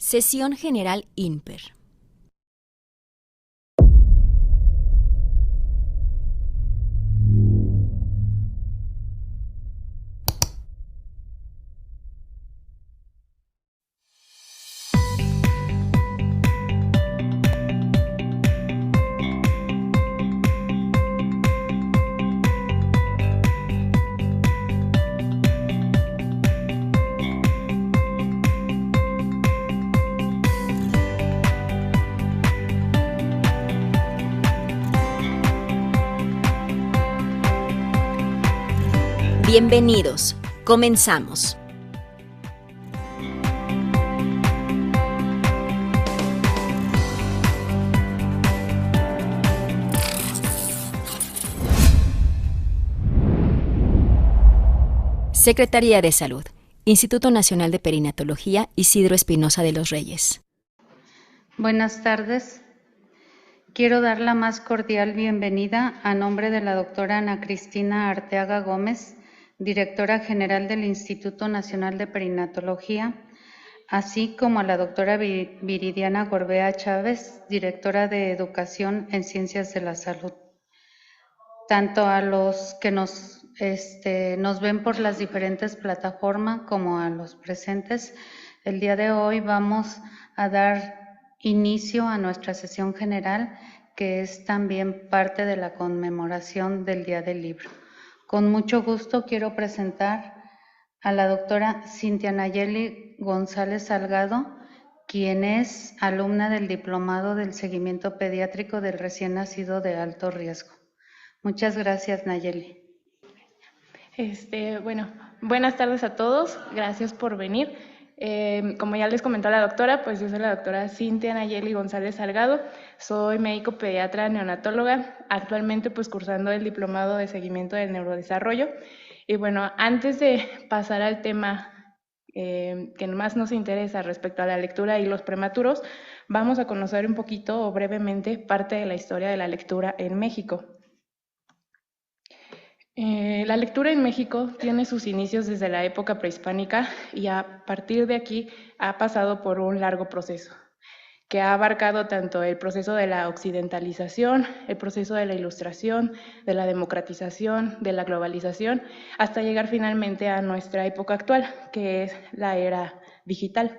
Sesión General INPER. Bienvenidos. Comenzamos. Secretaría de Salud, Instituto Nacional de Perinatología, Isidro Espinosa de los Reyes. Buenas tardes. Quiero dar la más cordial bienvenida a nombre de la doctora Ana Cristina Arteaga Gómez, directora general del Instituto Nacional de Perinatología, así como a la doctora Viridiana Gorbea Chávez, directora de Educación en Ciencias de la Salud. Tanto a los que nos ven por las diferentes plataformas como a los presentes, el día de hoy vamos a dar inicio a nuestra sesión general, que es también parte de la conmemoración del Día del Libro. Con mucho gusto quiero presentar a la doctora Cintia Nayeli González Salgado, quien es alumna del Diplomado del Seguimiento Pediátrico del Recién Nacido de Alto Riesgo. Muchas gracias, Nayeli. Buenas tardes a todos, gracias por venir. Como ya les comentó la doctora, pues yo soy la doctora Cintia Nayeli González Salgado, soy médico pediatra neonatóloga, actualmente pues cursando el Diplomado de Seguimiento del Neurodesarrollo. Y bueno, antes de pasar al tema que más nos interesa respecto a la lectura y los prematuros, vamos a conocer un poquito o brevemente parte de la historia de la lectura en México. La lectura en México tiene sus inicios desde la época prehispánica y a partir de aquí ha pasado por un largo proceso que ha abarcado tanto el proceso de la occidentalización, el proceso de la ilustración, de la democratización, de la globalización, hasta llegar finalmente a nuestra época actual, que es la era digital.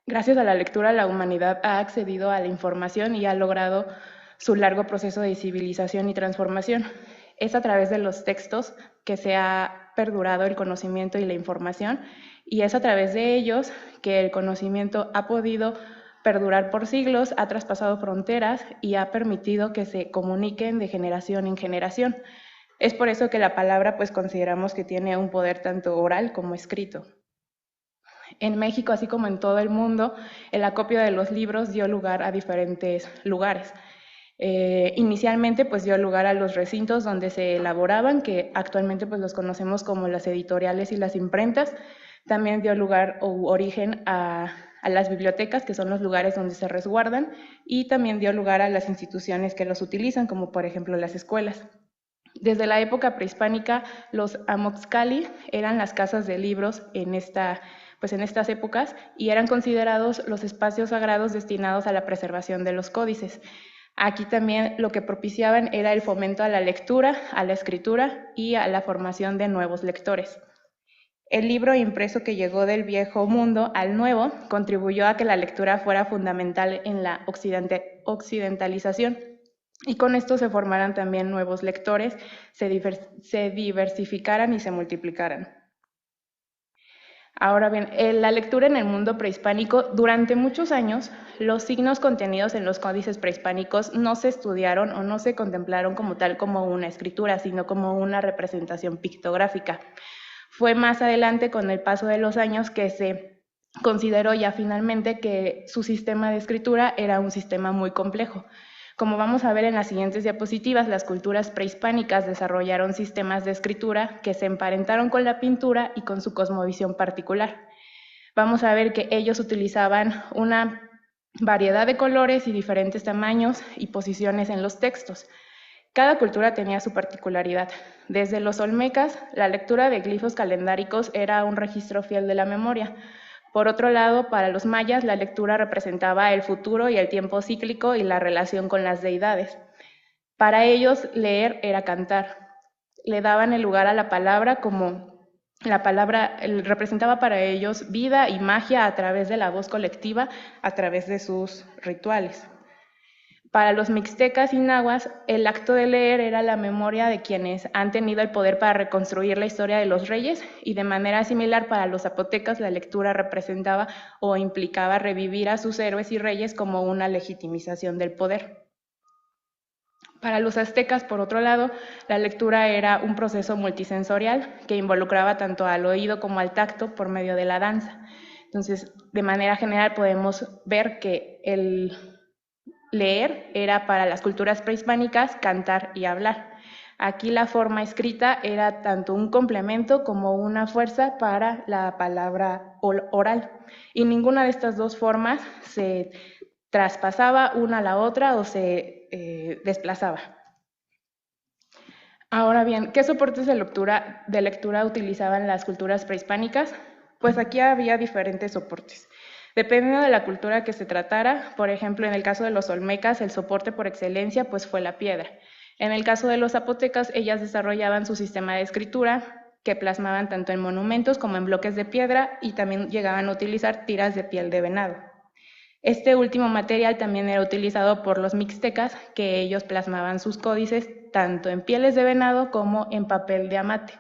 Gracias a la lectura, la humanidad ha accedido a la información y ha logrado su largo proceso de civilización y transformación. Es a través de los textos que se ha perdurado el conocimiento y la información, y es a través de ellos que el conocimiento ha podido perdurar por siglos, ha traspasado fronteras y ha permitido que se comuniquen de generación en generación. Es por eso que la palabra pues consideramos que tiene un poder tanto oral como escrito. En México, así como en todo el mundo, el acopio de los libros dio lugar a diferentes lugares. Inicialmente pues dio lugar a los recintos donde se elaboraban, que actualmente pues los conocemos como las editoriales y las imprentas. También dio lugar o origen a las bibliotecas, que son los lugares donde se resguardan, y también dio lugar a las instituciones que los utilizan, como por ejemplo las escuelas. Desde la época prehispánica, los amoxcali eran las casas de libros en estas épocas y eran considerados los espacios sagrados destinados a la preservación de los códices. Aquí también lo que propiciaban era el fomento a la lectura, a la escritura y a la formación de nuevos lectores. El libro impreso que llegó del viejo mundo al nuevo contribuyó a que la lectura fuera fundamental en la occidentalización, y con esto se formaran también nuevos lectores, se diversificaran y se multiplicaran. Ahora bien, la lectura en el mundo prehispánico, durante muchos años, los signos contenidos en los códices prehispánicos no se estudiaron o no se contemplaron como tal como una escritura, sino como una representación pictográfica. Fue más adelante, con el paso de los años, que se consideró ya finalmente que su sistema de escritura era un sistema muy complejo. Como vamos a ver en las siguientes diapositivas, las culturas prehispánicas desarrollaron sistemas de escritura que se emparentaron con la pintura y con su cosmovisión particular. Vamos a ver que ellos utilizaban una variedad de colores y diferentes tamaños y posiciones en los textos. Cada cultura tenía su particularidad. Desde los olmecas, la lectura de glifos calendáricos era un registro fiel de la memoria. Por otro lado, para los mayas, la lectura representaba el futuro y el tiempo cíclico y la relación con las deidades. Para ellos, leer era cantar. Le daban el lugar a la palabra como la palabra representaba para ellos vida y magia a través de la voz colectiva, a través de sus rituales. Para los mixtecas y nahuas, el acto de leer era la memoria de quienes han tenido el poder para reconstruir la historia de los reyes, y de manera similar para los zapotecas la lectura representaba o implicaba revivir a sus héroes y reyes como una legitimización del poder. Para los aztecas, por otro lado, la lectura era un proceso multisensorial que involucraba tanto al oído como al tacto por medio de la danza. Entonces, de manera general podemos ver que el leer era para las culturas prehispánicas cantar y hablar. Aquí la forma escrita era tanto un complemento como una fuerza para la palabra oral, y ninguna de estas dos formas se traspasaba una a la otra o se desplazaba. Ahora bien, ¿qué soportes de lectura utilizaban las culturas prehispánicas? Pues aquí había diferentes soportes. Dependiendo de la cultura que se tratara, por ejemplo, en el caso de los olmecas, el soporte por excelencia pues fue la piedra. En el caso de los zapotecas, ellas desarrollaban su sistema de escritura, que plasmaban tanto en monumentos como en bloques de piedra, y también llegaban a utilizar tiras de piel de venado. Este último material también era utilizado por los mixtecas, que ellos plasmaban sus códices tanto en pieles de venado como en papel de amate.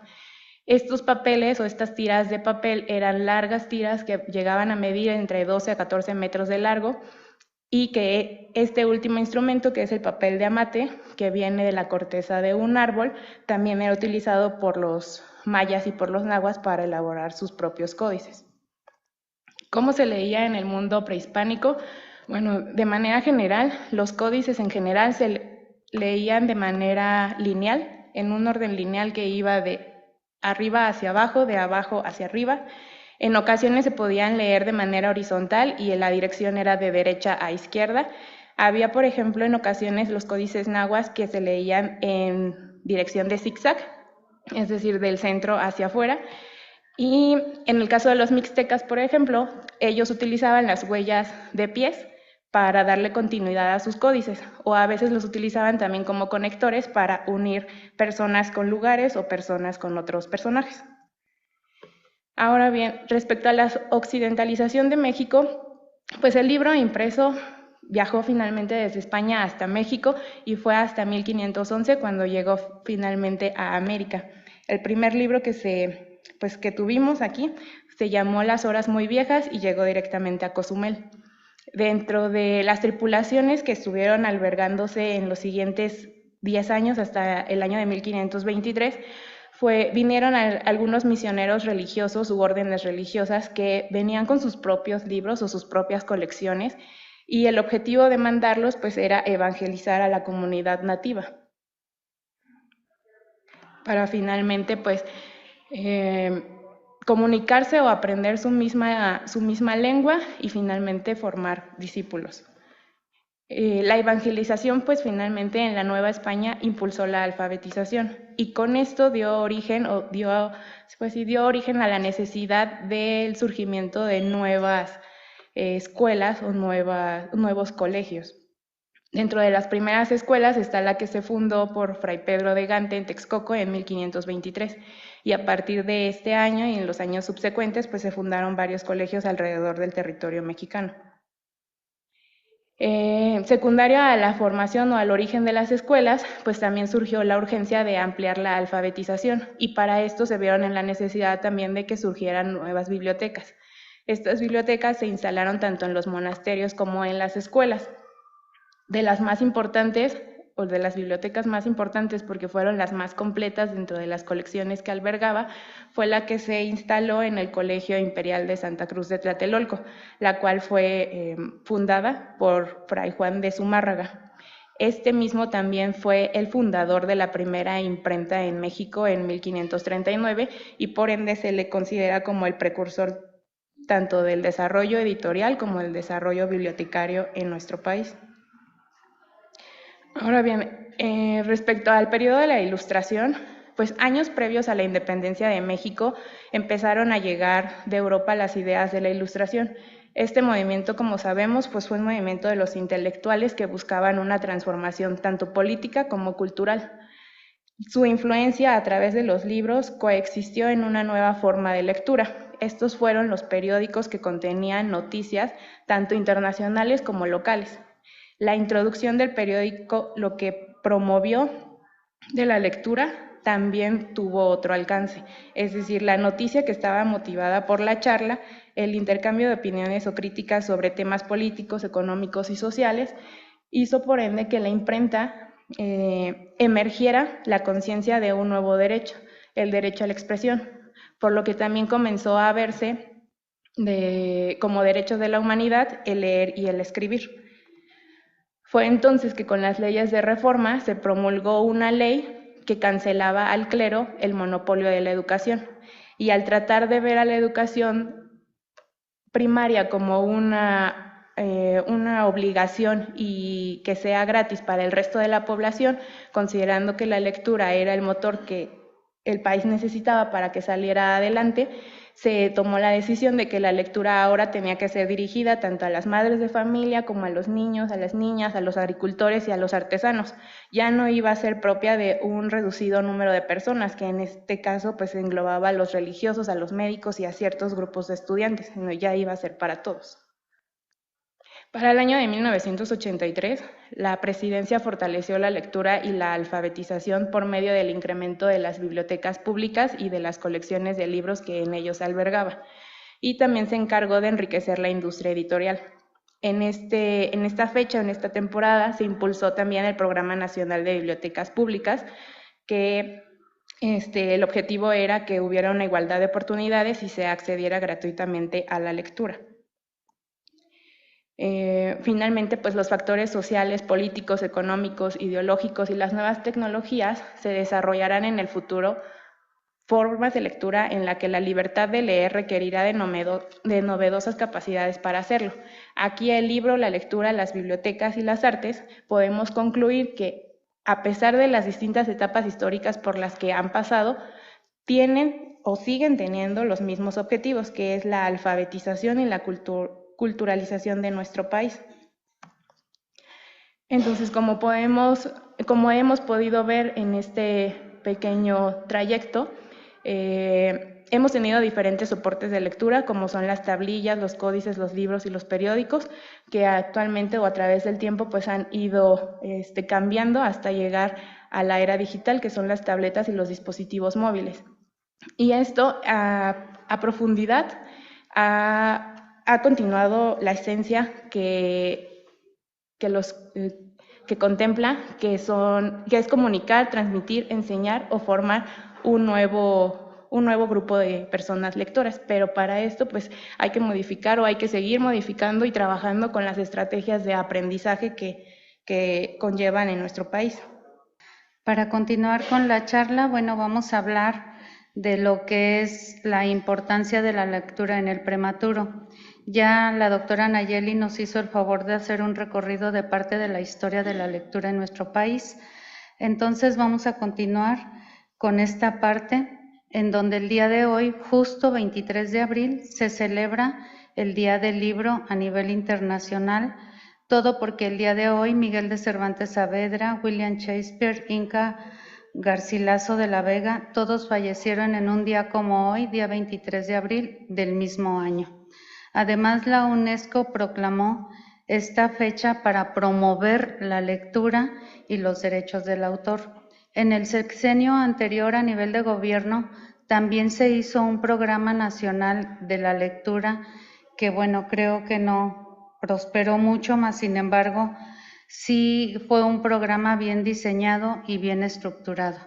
Estos papeles o estas tiras de papel eran largas tiras que llegaban a medir entre 12 a 14 metros de largo, y que este último instrumento, que es el papel de amate, que viene de la corteza de un árbol, también era utilizado por los mayas y por los nahuas para elaborar sus propios códices. ¿Cómo se leía en el mundo prehispánico? Bueno, de manera general, los códices en general se leían de manera lineal, en un orden lineal que iba de arriba hacia abajo, de abajo hacia arriba. En ocasiones se podían leer de manera horizontal y la dirección era de derecha a izquierda. Había, por ejemplo, en ocasiones los códices nahuas que se leían en dirección de zigzag, es decir, del centro hacia afuera. Y en el caso de los mixtecas, por ejemplo, ellos utilizaban las huellas de pies para darle continuidad a sus códices, o a veces los utilizaban también como conectores para unir personas con lugares o personas con otros personajes. Ahora bien, respecto a la occidentalización de México, pues el libro impreso viajó finalmente desde España hasta México y fue hasta 1511 cuando llegó finalmente a América. El primer libro que tuvimos aquí se llamó Las Horas Muy Viejas y llegó directamente a Cozumel. Dentro de las tripulaciones que estuvieron albergándose en los siguientes 10 años hasta el año de 1523, vinieron algunos misioneros religiosos u órdenes religiosas que venían con sus propios libros o sus propias colecciones, y el objetivo de mandarlos pues era evangelizar a la comunidad nativa para finalmente pues comunicarse o aprender su misma lengua y finalmente formar discípulos. La evangelización, pues finalmente en la Nueva España impulsó la alfabetización, y con esto dio origen a la necesidad del surgimiento de nuevas escuelas o nuevos colegios. Dentro de las primeras escuelas está la que se fundó por Fray Pedro de Gante en Texcoco en 1523, y a partir de este año y en los años subsecuentes pues se fundaron varios colegios alrededor del territorio mexicano. Secundario a la formación o al origen de las escuelas, pues también surgió la urgencia de ampliar la alfabetización, y para esto se vieron en la necesidad también de que surgieran nuevas bibliotecas. Estas bibliotecas se instalaron tanto en los monasterios como en las escuelas. De las más importantes, o de las bibliotecas más importantes porque fueron las más completas dentro de las colecciones que albergaba, fue la que se instaló en el Colegio Imperial de Santa Cruz de Tlatelolco, la cual fue fundada por Fray Juan de Zumárraga. Este mismo también fue el fundador de la primera imprenta en México en 1539, y por ende se le considera como el precursor tanto del desarrollo editorial como del desarrollo bibliotecario en nuestro país. Ahora bien, respecto al periodo de la Ilustración, pues años previos a la independencia de México empezaron a llegar de Europa las ideas de la Ilustración. Este movimiento, como sabemos, pues fue un movimiento de los intelectuales que buscaban una transformación tanto política como cultural. Su influencia a través de los libros coexistió en una nueva forma de lectura. Estos fueron los periódicos que contenían noticias tanto internacionales como locales. La introducción del periódico, lo que promovió de la lectura, también tuvo otro alcance, es decir, la noticia que estaba motivada por la charla, el intercambio de opiniones o críticas sobre temas políticos, económicos y sociales, hizo por ende que la imprenta emergiera la conciencia de un nuevo derecho, el derecho a la expresión, por lo que también comenzó a verse como derechos de la humanidad el leer y el escribir. Fue entonces que con las leyes de reforma se promulgó una ley que cancelaba al clero el monopolio de la educación, y al tratar de ver a la educación primaria como una obligación y que sea gratis para el resto de la población, considerando que la lectura era el motor que el país necesitaba para que saliera adelante, se tomó la decisión de que la lectura ahora tenía que ser dirigida tanto a las madres de familia como a los niños, a las niñas, a los agricultores y a los artesanos. Ya no iba a ser propia de un reducido número de personas, que en este caso pues englobaba a los religiosos, a los médicos y a ciertos grupos de estudiantes, sino ya iba a ser para todos. Para el año de 1983, la presidencia fortaleció la lectura y la alfabetización por medio del incremento de las bibliotecas públicas y de las colecciones de libros que en ellos albergaba, y también se encargó de enriquecer la industria editorial. En esta fecha, en esta temporada, se impulsó también el Programa Nacional de Bibliotecas Públicas, que el objetivo era que hubiera una igualdad de oportunidades y se accediera gratuitamente a la lectura. Finalmente, pues los factores sociales, políticos, económicos, ideológicos y las nuevas tecnologías se desarrollarán en el futuro formas de lectura en la que la libertad de leer requerirá de novedosas capacidades para hacerlo. Aquí el libro, la lectura, las bibliotecas y las artes podemos concluir que, a pesar de las distintas etapas históricas por las que han pasado, tienen o siguen teniendo los mismos objetivos, que es la alfabetización y la culturalización de nuestro país. Entonces, como hemos podido ver en este pequeño trayecto, hemos tenido diferentes soportes de lectura, como son las tablillas, los códices, los libros y los periódicos, que actualmente o a través del tiempo pues han ido cambiando hasta llegar a la era digital, que son las tabletas y los dispositivos móviles. Y esto a profundidad ha continuado la esencia que contempla, que es comunicar, transmitir, enseñar o formar un nuevo grupo de personas lectoras, pero para esto pues hay que modificar o hay que seguir modificando y trabajando con las estrategias de aprendizaje que conllevan en nuestro país. Para continuar con la charla, vamos a hablar de lo que es la importancia de la lectura en el prematuro. Ya la doctora Nayeli nos hizo el favor de hacer un recorrido de parte de la historia de la lectura en nuestro país. Entonces vamos a continuar con esta parte en donde el día de hoy, justo 23 de abril, se celebra el Día del Libro a nivel internacional, todo porque el día de hoy Miguel de Cervantes Saavedra, William Shakespeare, Inca Garcilaso de la Vega, todos fallecieron en un día como hoy, día 23 de abril del mismo año. Además, la UNESCO proclamó esta fecha para promover la lectura y los derechos del autor. En el sexenio anterior a nivel de gobierno también se hizo un programa nacional de la lectura que, creo que no prosperó mucho, mas sin embargo, sí fue un programa bien diseñado y bien estructurado.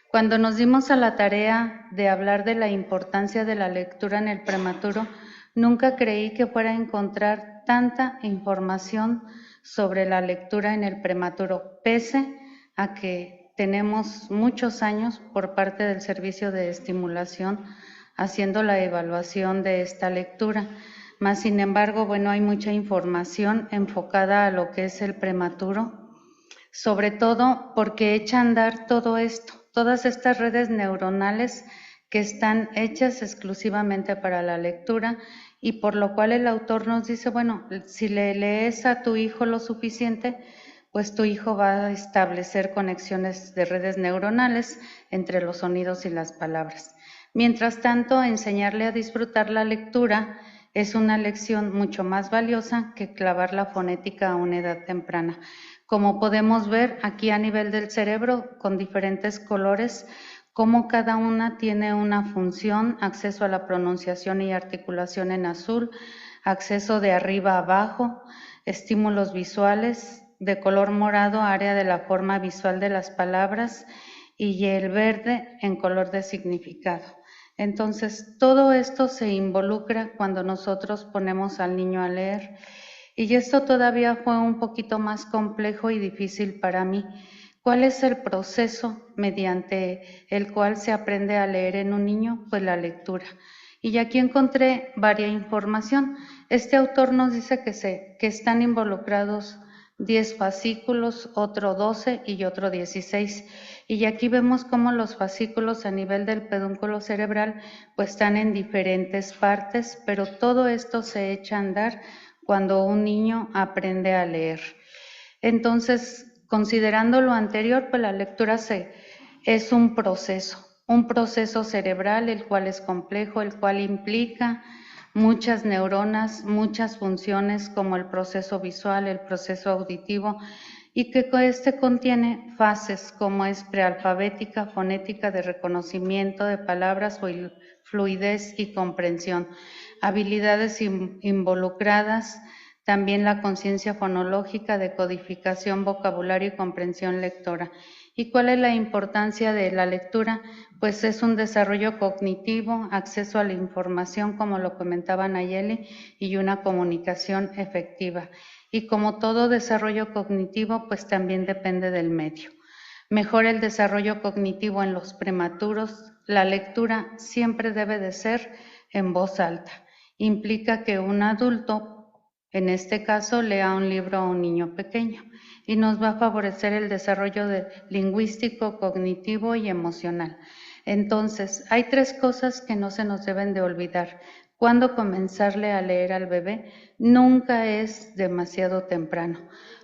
Cuando nos dimos a la tarea de hablar de la importancia de la lectura en el prematuro, nunca creí que fuera a encontrar tanta información sobre la lectura en el prematuro, pese a que tenemos muchos años por parte del Servicio de Estimulación haciendo la evaluación de esta lectura. Mas, sin embargo, hay mucha información enfocada a lo que es el prematuro, sobre todo porque echa a andar todo esto. todas estas redes neuronales que están hechas exclusivamente para la lectura, y por lo cual el autor nos dice, bueno, si le lees a tu hijo lo suficiente, pues tu hijo va a establecer conexiones de redes neuronales entre los sonidos y las palabras. Mientras tanto, enseñarle a disfrutar la lectura es una lección mucho más valiosa que clavar la fonética a una edad temprana. Como podemos ver aquí a nivel del cerebro, con diferentes colores, cómo cada una tiene una función: acceso a la pronunciación y articulación en azul, acceso de arriba a abajo, estímulos visuales, de color morado, área de la forma visual de las palabras, y el verde en color de significado. Entonces, todo esto se involucra cuando nosotros ponemos al niño a leer. Y esto todavía fue un poquito más complejo y difícil para mí. ¿Cuál es el proceso mediante el cual se aprende a leer en un niño? Pues la lectura. Y aquí encontré varias información. Este autor nos dice que están involucrados 10 fascículos, otro 12 y otro 16. Y aquí vemos cómo los fascículos a nivel del pedúnculo cerebral pues están en diferentes partes, pero todo esto se echa a andar cuando un niño aprende a leer. Entonces, considerando lo anterior, pues la lectura es un proceso cerebral, el cual es complejo, el cual implica muchas neuronas, muchas funciones como el proceso visual, el proceso auditivo, y que este contiene fases como es prealfabética, fonética, de reconocimiento de palabras, fluidez y comprensión, habilidades involucradas, también la conciencia fonológica, de codificación, vocabulario y comprensión lectora. ¿Y cuál es la importancia de la lectura? Pues es un desarrollo cognitivo, acceso a la información, como lo comentaba Nayeli, y una comunicación efectiva. Y como todo desarrollo cognitivo, pues también depende del medio. Mejora el desarrollo cognitivo en los prematuros. La lectura siempre debe de ser en voz alta. Implica que un adulto, en este caso, lea un libro a un niño pequeño, y nos va a favorecer el desarrollo lingüístico, cognitivo y emocional. Entonces, hay 3 cosas que no se nos deben de olvidar. ¿Cuándo comenzarle a leer al bebé? Nunca es demasiado temprano.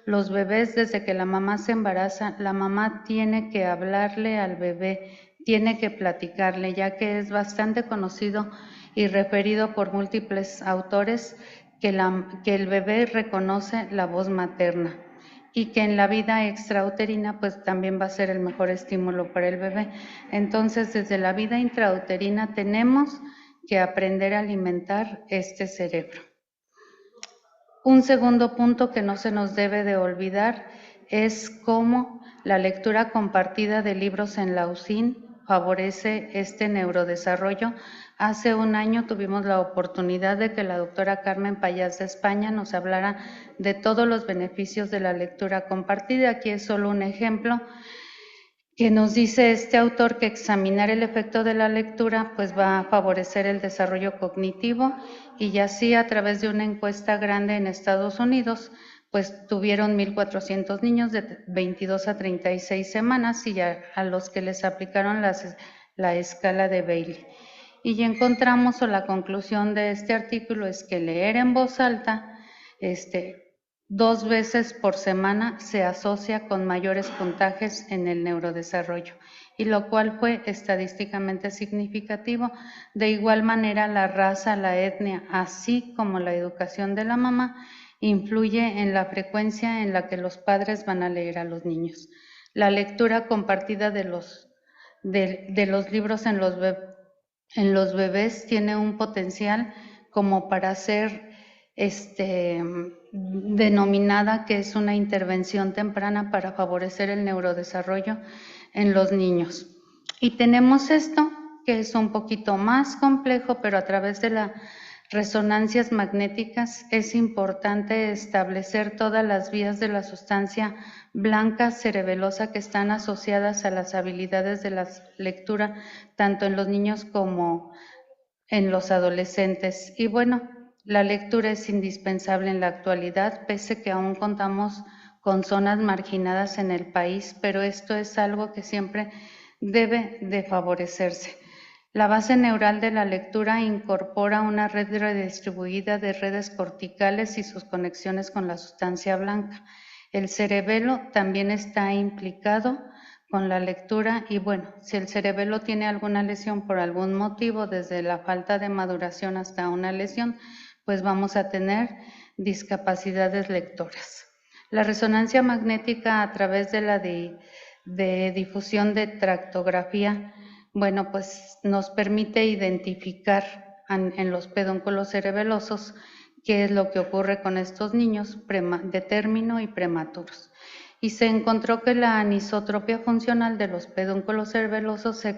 Los bebés, desde que la mamá se embaraza, la mamá tiene que hablarle al bebé, tiene que platicarle, ya que es bastante conocido y referido por múltiples autores que el bebé reconoce la voz materna, y que en la vida extrauterina pues también va a ser el mejor estímulo para el bebé. Entonces, desde la vida intrauterina tenemos que aprender a alimentar este cerebro. Un segundo punto que no se nos debe de olvidar es cómo la lectura compartida de libros en la UCIN favorece este neurodesarrollo. Hace un año tuvimos la oportunidad de que la doctora Carmen Payás de España nos hablara de todos los beneficios de la lectura compartida. Aquí es solo un ejemplo que nos dice este autor, que examinar el efecto de la lectura pues va a favorecer el desarrollo cognitivo, y así a través de una encuesta grande en Estados Unidos pues tuvieron 1,400 niños de 22 a 36 semanas y a los que les aplicaron la escala de Bailey. Y encontramos, o la conclusión de este artículo es que leer en voz alta 2 veces por semana se asocia con mayores puntajes en el neurodesarrollo, y lo cual fue estadísticamente significativo. De igual manera, la raza, la etnia, así como la educación de la mamá, influye en la frecuencia en la que los padres van a leer a los niños. La lectura compartida de los libros en los bebés tiene un potencial como para ser denominada que es una intervención temprana para favorecer el neurodesarrollo en los niños. Y tenemos esto, que es un poquito más complejo, pero a través de las resonancias magnéticas es importante establecer todas las vías de la sustancia blanca cerebelosa que están asociadas a las habilidades de la lectura, tanto en los niños como en los adolescentes. Y bueno, la lectura es indispensable en la actualidad, pese que aún contamos con zonas marginadas en el país, pero esto es algo que siempre debe de favorecerse. La base neural de la lectura incorpora una red redistribuida de redes corticales y sus conexiones con la sustancia blanca. El cerebelo también está implicado con la lectura y bueno, si el cerebelo tiene alguna lesión por algún motivo, desde la falta de maduración hasta una lesión, pues vamos a tener discapacidades lectoras. La resonancia magnética a través de la de difusión de tractografía, bueno, pues nos permite identificar en los pedúnculos cerebelosos qué es lo que ocurre con estos niños de término y prematuros. Y se encontró que la anisotropia funcional de los pedúnculos cerebelosos se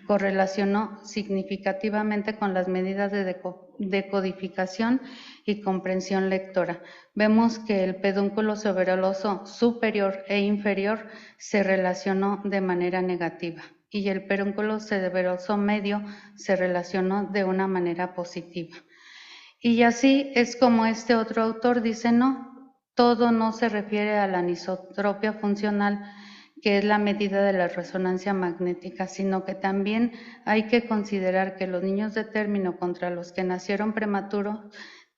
correlacionó significativamente con las medidas de decodificación y comprensión lectora. Vemos que el pedúnculo cerebeloso superior e inferior se relacionó de manera negativa y el pedúnculo cerebeloso medio se relacionó de una manera positiva. Y así es como este otro autor dice, no, todo no se refiere a la anisotropia funcional, que es la medida de la resonancia magnética, sino que también hay que considerar que los niños de término contra los que nacieron prematuros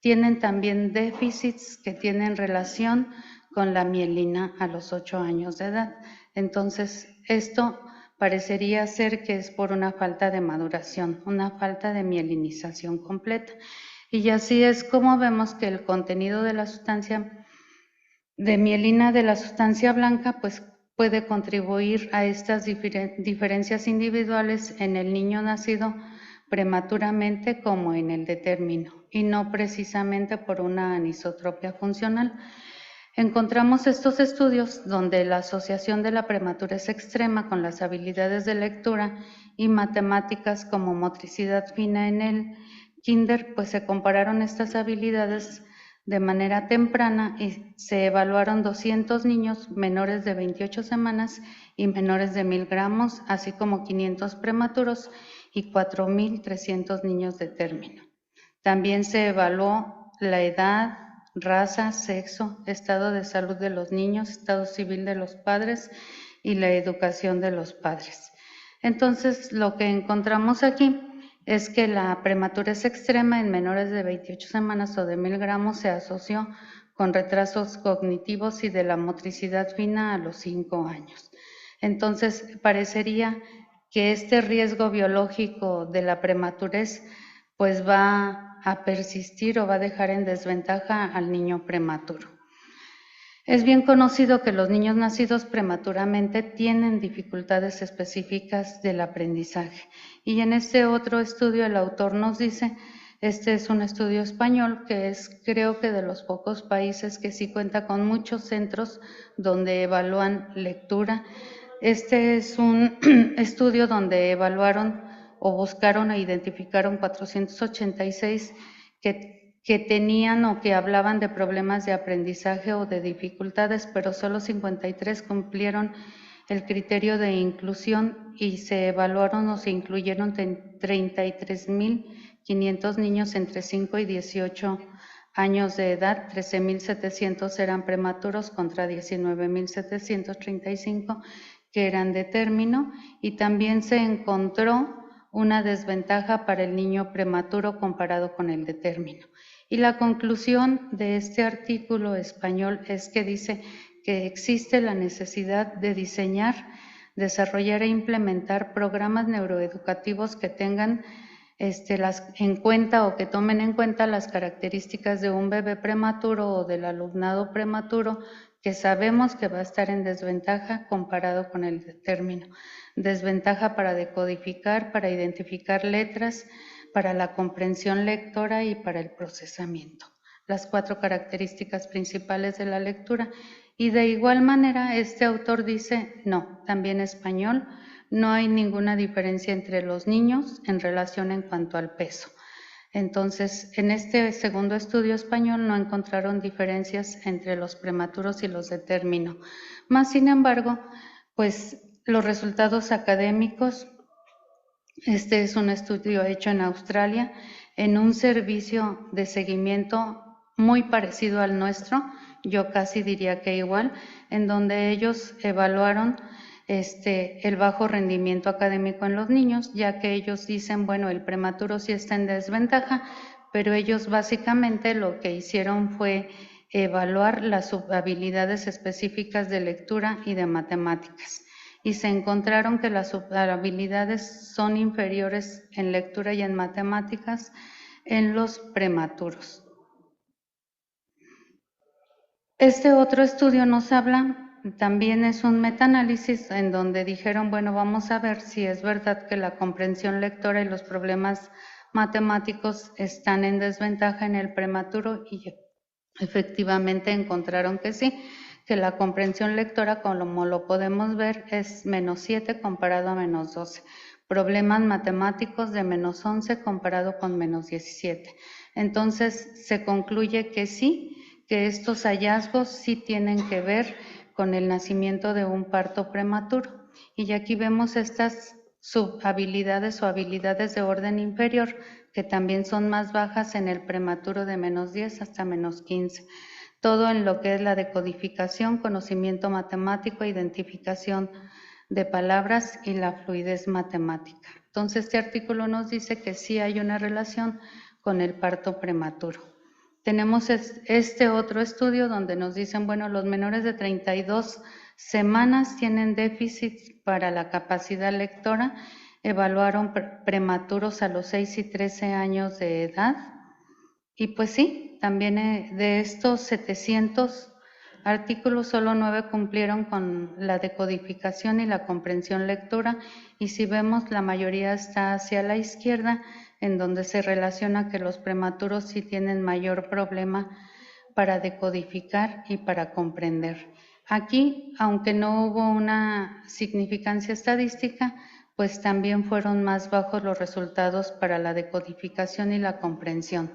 tienen también déficits que tienen relación con la mielina a los 8 años de edad. Entonces, esto parecería ser que es por una falta de maduración, una falta de mielinización completa. Y así es como vemos que el contenido de la sustancia de mielina de la sustancia blanca pues puede contribuir a estas diferencias individuales en el niño nacido prematuramente como en el de término y no precisamente por una anisotropia funcional. Encontramos estos estudios donde la asociación de la prematurez extrema con las habilidades de lectura y matemáticas como motricidad fina en el kinder, pues se compararon estas habilidades de manera temprana y se evaluaron 200 niños menores de 28 semanas y menores de 1000 gramos, así como 500 prematuros y 4300 niños de término. También se evaluó la edad, raza, sexo, estado de salud de los niños, estado civil de los padres y la educación de los padres. Entonces, lo que encontramos aquí es que la prematurez extrema en menores de 28 semanas o de 1000 gramos se asoció con retrasos cognitivos y de la motricidad fina a los 5 años. Entonces, parecería que este riesgo biológico de la prematurez pues va a persistir o va a dejar en desventaja al niño prematuro. Es bien conocido que los niños nacidos prematuramente tienen dificultades específicas del aprendizaje. Y en este otro estudio el autor nos dice, este es un estudio español que es creo que de los pocos países que sí cuenta con muchos centros donde evalúan lectura. Este es un estudio donde evaluaron o buscaron e identificaron 486 que tenían o que hablaban de problemas de aprendizaje o de dificultades, pero solo 53 cumplieron el criterio de inclusión y se evaluaron o se incluyeron 33.500 niños entre 5 y 18 años de edad, 13.700 eran prematuros contra 19.735 que eran de término, y también se encontró una desventaja para el niño prematuro comparado con el de término. Y la conclusión de este artículo español es que dice que existe la necesidad de diseñar, desarrollar e implementar programas neuroeducativos que tengan en cuenta o que tomen en cuenta las características de un bebé prematuro o del alumnado prematuro que sabemos que va a estar en desventaja comparado con el de término. Desventaja para decodificar, para identificar letras, para la comprensión lectora y para el procesamiento. Las 4 características principales de la lectura. Y de igual manera, este autor dice, no, también español, no hay ninguna diferencia entre los niños en relación en cuanto al peso. Entonces, en este segundo estudio español no encontraron diferencias entre los prematuros y los de término. Más sin embargo, pues los resultados académicos, este es un estudio hecho en Australia, en un servicio de seguimiento muy parecido al nuestro, yo casi diría que igual, en donde ellos evaluaron el bajo rendimiento académico en los niños, ya que ellos dicen, bueno, el prematuro sí está en desventaja, pero ellos básicamente lo que hicieron fue evaluar las habilidades específicas de lectura y de matemáticas. Y se encontraron que las habilidades son inferiores en lectura y en matemáticas en los prematuros. Este otro estudio nos habla, también es un metaanálisis en donde dijeron, bueno, vamos a ver si es verdad que la comprensión lectora y los problemas matemáticos están en desventaja en el prematuro, y efectivamente encontraron que sí, que la comprensión lectora, como lo podemos ver, es -7 comparado a -12. Problemas matemáticos de -11 comparado con -17. Entonces se concluye que sí, que estos hallazgos sí tienen que ver con el nacimiento de un parto prematuro. Y aquí vemos estas subhabilidades o habilidades de orden inferior, que también son más bajas en el prematuro de -10 hasta -15. Todo en lo que es la decodificación, conocimiento matemático, identificación de palabras y la fluidez matemática. Entonces, este artículo nos dice que sí hay una relación con el parto prematuro. Tenemos este otro estudio donde nos dicen, bueno, los menores de 32 semanas tienen déficit para la capacidad lectora. Evaluaron prematuros a los 6 y 13 años de edad. Y pues sí, también de estos 700 artículos, solo 9 cumplieron con la decodificación y la comprensión lectora, y si vemos, la mayoría está hacia la izquierda, en donde se relaciona que los prematuros sí tienen mayor problema para decodificar y para comprender. Aquí, aunque no hubo una significancia estadística, pues también fueron más bajos los resultados para la decodificación y la comprensión.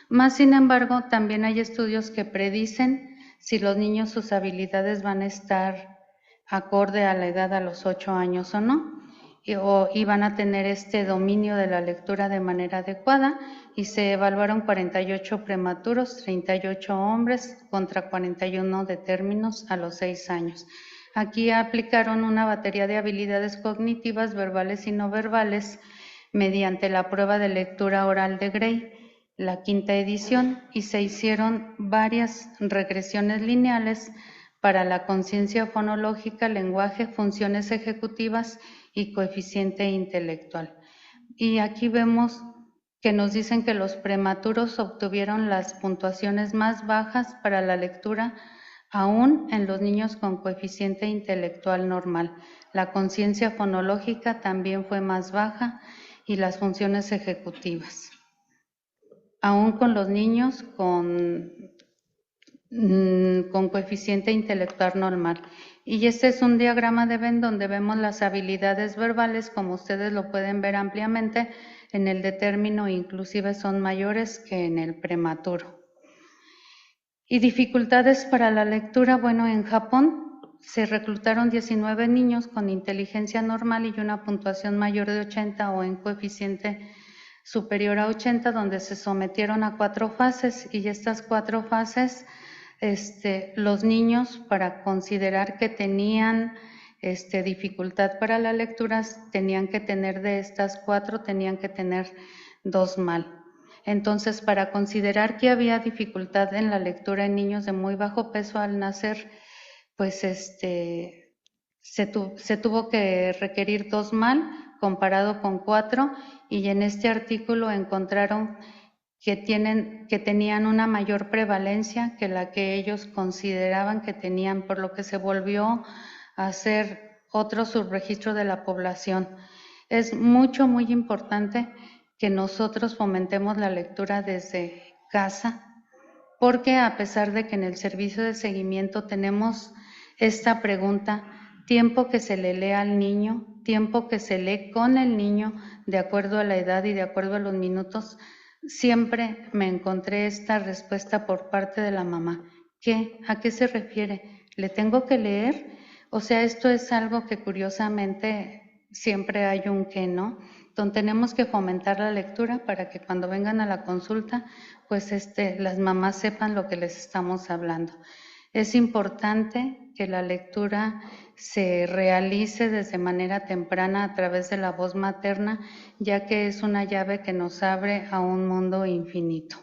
Más sin embargo, también hay estudios que predicen si los niños sus habilidades van a estar acorde a la edad a los 8 años o no, y van a tener este dominio de la lectura de manera adecuada, y se evaluaron 48 prematuros, 38 hombres contra 41 de términos a los 6 años. Aquí aplicaron una batería de habilidades cognitivas, verbales y no verbales, mediante la prueba de lectura oral de Gray, la 5ª edición, y se hicieron varias regresiones lineales para la conciencia fonológica, lenguaje, funciones ejecutivas y coeficiente intelectual. Y aquí vemos que nos dicen que los prematuros obtuvieron las puntuaciones más bajas para la lectura, aún en los niños con coeficiente intelectual normal. La conciencia fonológica también fue más baja y las funciones ejecutivas, aún con los niños con coeficiente intelectual normal. Y este es un diagrama de Venn donde vemos las habilidades verbales, como ustedes lo pueden ver ampliamente. En el de término inclusive son mayores que en el prematuro. Y dificultades para la lectura, bueno, en Japón se reclutaron 19 niños con inteligencia normal y una puntuación mayor de 80 o en coeficiente superior a 80, donde se sometieron a 4 fases, y estas 4 fases, los niños, para considerar que tenían dificultad para la lectura, tenían que tener de estas 4, tenían que tener 2 mal. Entonces, para considerar que había dificultad en la lectura en niños de muy bajo peso al nacer, pues se tuvo que requerir 2 mal comparado con 4, y en este artículo encontraron que tenían una mayor prevalencia que la que ellos consideraban que tenían, por lo que se volvió a hacer otro subregistro de la población. Es muy importante que nosotros fomentemos la lectura desde casa, porque a pesar de que en el servicio de seguimiento tenemos esta pregunta, tiempo que se le lee al niño, tiempo que se lee con el niño, de acuerdo a la edad y de acuerdo a los minutos, siempre me encontré esta respuesta por parte de la mamá. ¿Qué? ¿A qué se refiere? ¿Le tengo que leer? O sea, esto es algo que curiosamente siempre hay un qué, ¿no? Entonces tenemos que fomentar la lectura para que cuando vengan a la consulta, pues las mamás sepan lo que les estamos hablando. Es importante que la lectura se realice desde manera temprana a través de la voz materna, ya que es una llave que nos abre a un mundo infinito.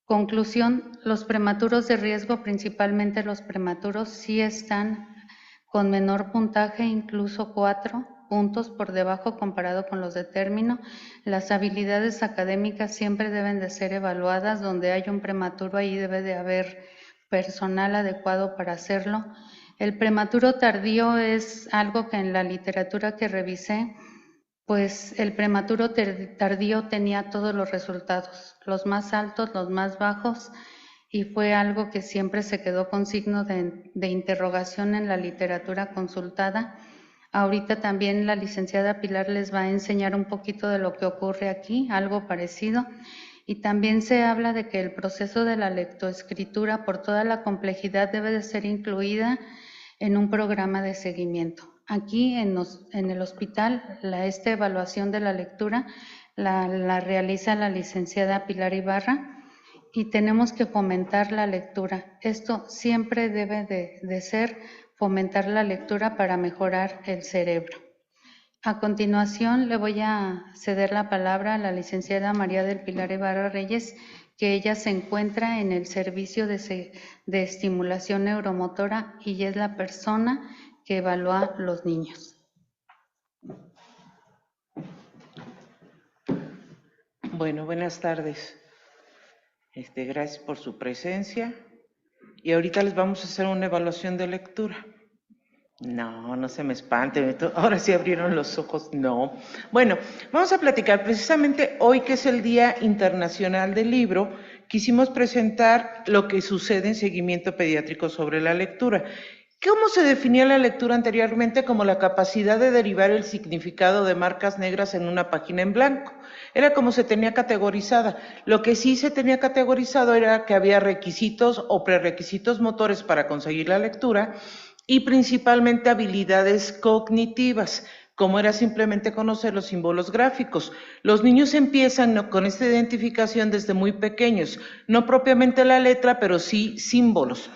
Conclusión, los prematuros de riesgo, principalmente los prematuros, sí están con menor puntaje, incluso 4 puntos por debajo comparado con los de término. Las habilidades académicas siempre deben de ser evaluadas. Donde hay un prematuro, ahí debe de haber personal adecuado para hacerlo. El prematuro tardío es algo que en la literatura que revisé, pues el prematuro tardío tenía todos los resultados, los más altos, los más bajos, y fue algo que siempre se quedó con signo de interrogación en la literatura consultada. Ahorita también la licenciada Pilar les va a enseñar un poquito de lo que ocurre aquí, algo parecido. Y también se habla de que el proceso de la lectoescritura, por toda la complejidad, debe de ser incluida en un programa de seguimiento. Aquí en el hospital, esta evaluación de la lectura la realiza la licenciada Pilar Ibarra, y tenemos que fomentar la lectura. Esto siempre debe de ser fomentar la lectura para mejorar el cerebro. A continuación le voy a ceder la palabra a la licenciada María del Pilar Ibarra Reyes, que ella se encuentra en el servicio de estimulación neuromotora y es la persona que evalúa los niños. Bueno, buenas tardes. Gracias por su presencia. Y ahorita les vamos a hacer una evaluación de lectura. No se me espante, ahora sí abrieron los ojos, no. Bueno, vamos a platicar precisamente hoy, que es el Día Internacional del Libro. Quisimos presentar lo que sucede en seguimiento pediátrico sobre la lectura. ¿Cómo se definía la lectura anteriormente? Como la capacidad de derivar el significado de marcas negras en una página en blanco. Era como se tenía categorizada. Lo que sí se tenía categorizado era que había requisitos o prerequisitos motores para conseguir la lectura y principalmente habilidades cognitivas, como era simplemente conocer los símbolos gráficos. Los niños empiezan con esta identificación desde muy pequeños, no propiamente la letra, pero sí símbolos.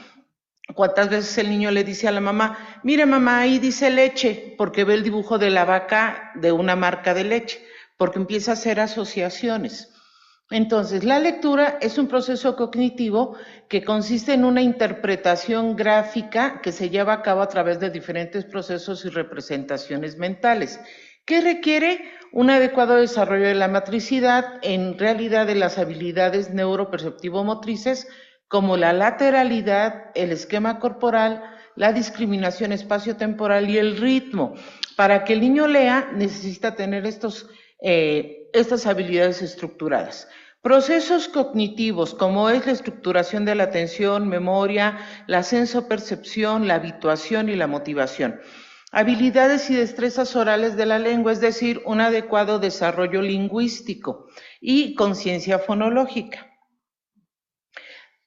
¿Cuántas veces el niño le dice a la mamá, mire mamá, ahí dice leche, porque ve el dibujo de la vaca de una marca de leche, porque empieza a hacer asociaciones? Entonces, la lectura es un proceso cognitivo que consiste en una interpretación gráfica que se lleva a cabo a través de diferentes procesos y representaciones mentales, que requiere un adecuado desarrollo de la motricidad, en realidad de las habilidades neuroperceptivo-motrices, como la lateralidad, el esquema corporal, la discriminación espacio-temporal y el ritmo. Para que el niño lea, necesita tener estas habilidades estructuradas. Procesos cognitivos, como es la estructuración de la atención, memoria, la sensopercepción, la habituación y la motivación. Habilidades y destrezas orales de la lengua, es decir, un adecuado desarrollo lingüístico y conciencia fonológica.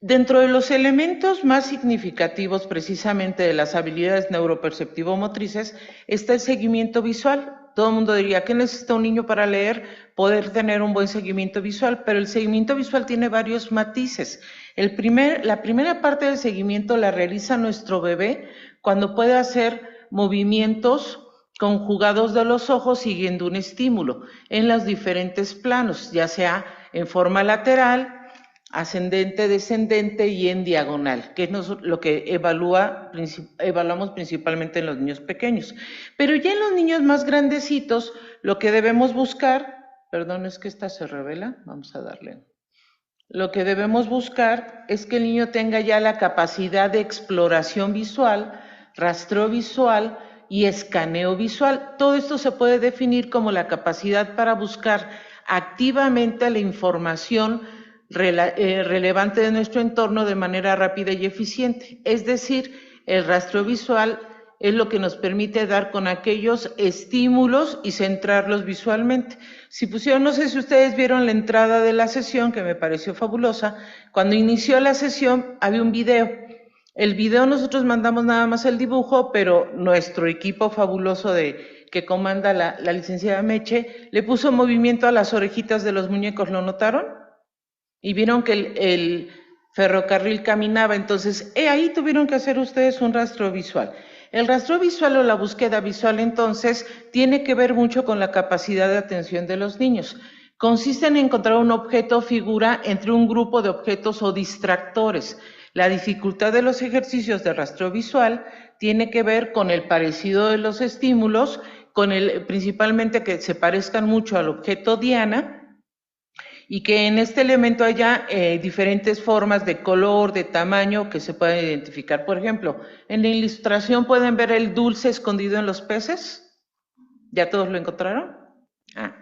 Dentro de los elementos más significativos precisamente de las habilidades neuroperceptivo-motrices está el seguimiento visual. Todo el mundo diría, ¿qué necesita un niño para leer? Poder tener un buen seguimiento visual, pero el seguimiento visual tiene varios matices. La primera parte del seguimiento la realiza nuestro bebé cuando puede hacer movimientos conjugados de los ojos siguiendo un estímulo en los diferentes planos, ya sea en forma lateral, ascendente, descendente y en diagonal, que es lo que evaluamos principalmente en los niños pequeños. Pero ya en los niños más grandecitos, lo que debemos buscar, perdón, es que esta se revela, vamos a darle. Lo que debemos buscar es que el niño tenga ya la capacidad de exploración visual, rastreo visual y escaneo visual. Todo esto se puede definir como la capacidad para buscar activamente la información relevante de nuestro entorno de manera rápida y eficiente. Es decir, el rastreo visual es lo que nos permite dar con aquellos estímulos y centrarlos visualmente. No sé si ustedes vieron la entrada de la sesión, que me pareció fabulosa. Cuando inició la sesión había un video. El video nosotros mandamos nada más el dibujo, pero nuestro equipo fabuloso que comanda la licenciada Meche le puso movimiento a las orejitas de los muñecos. ¿Lo notaron? Y vieron que ferrocarril caminaba. Entonces, ahí tuvieron que hacer ustedes un rastreo visual. El rastreo visual o la búsqueda visual, entonces, tiene que ver mucho con la capacidad de atención de los niños. Consiste en encontrar un objeto o figura entre un grupo de objetos o distractores. La dificultad de los ejercicios de rastreo visual tiene que ver con el parecido de los estímulos, principalmente que se parezcan mucho al objeto diana, y que en este elemento haya diferentes formas de color, de tamaño que se pueden identificar. Por ejemplo, en la ilustración pueden ver el dulce escondido en los peces. ¿Ya todos lo encontraron?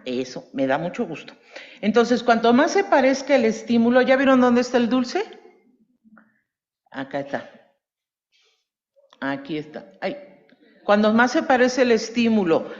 Eso, me da mucho gusto. Entonces, cuanto más se parezca el estímulo, ¿ya vieron dónde está el dulce? Acá está. Aquí está. Cuando más se parece el estímulo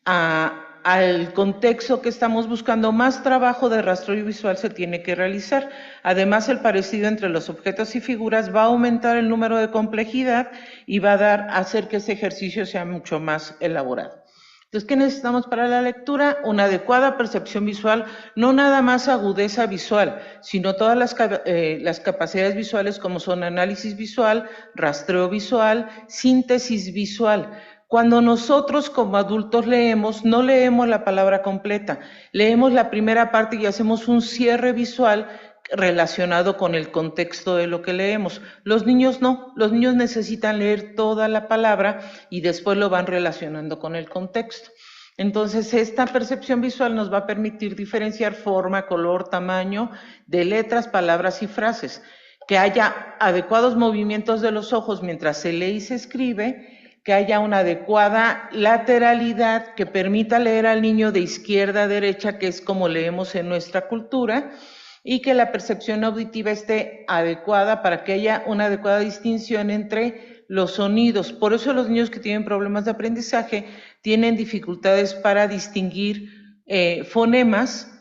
al contexto que estamos buscando, más trabajo de rastreo visual se tiene que realizar. Además, el parecido entre los objetos y figuras va a aumentar el número de complejidad y va a hacer que ese ejercicio sea mucho más elaborado. Entonces, ¿qué necesitamos para la lectura? Una adecuada percepción visual, no nada más agudeza visual, sino todas las capacidades visuales como son análisis visual, rastreo visual, síntesis visual. Cuando nosotros como adultos leemos, no leemos la palabra completa, leemos la primera parte y hacemos un cierre visual relacionado con el contexto de lo que leemos. Los niños no, los niños necesitan leer toda la palabra y después lo van relacionando con el contexto. Entonces, esta percepción visual nos va a permitir diferenciar forma, color, tamaño de letras, palabras y frases, que haya adecuados movimientos de los ojos mientras se lee y se escribe, que haya una adecuada lateralidad que permita leer al niño de izquierda a derecha, que es como leemos en nuestra cultura, y que la percepción auditiva esté adecuada para que haya una adecuada distinción entre los sonidos. Por eso los niños que tienen problemas de aprendizaje tienen dificultades para distinguir fonemas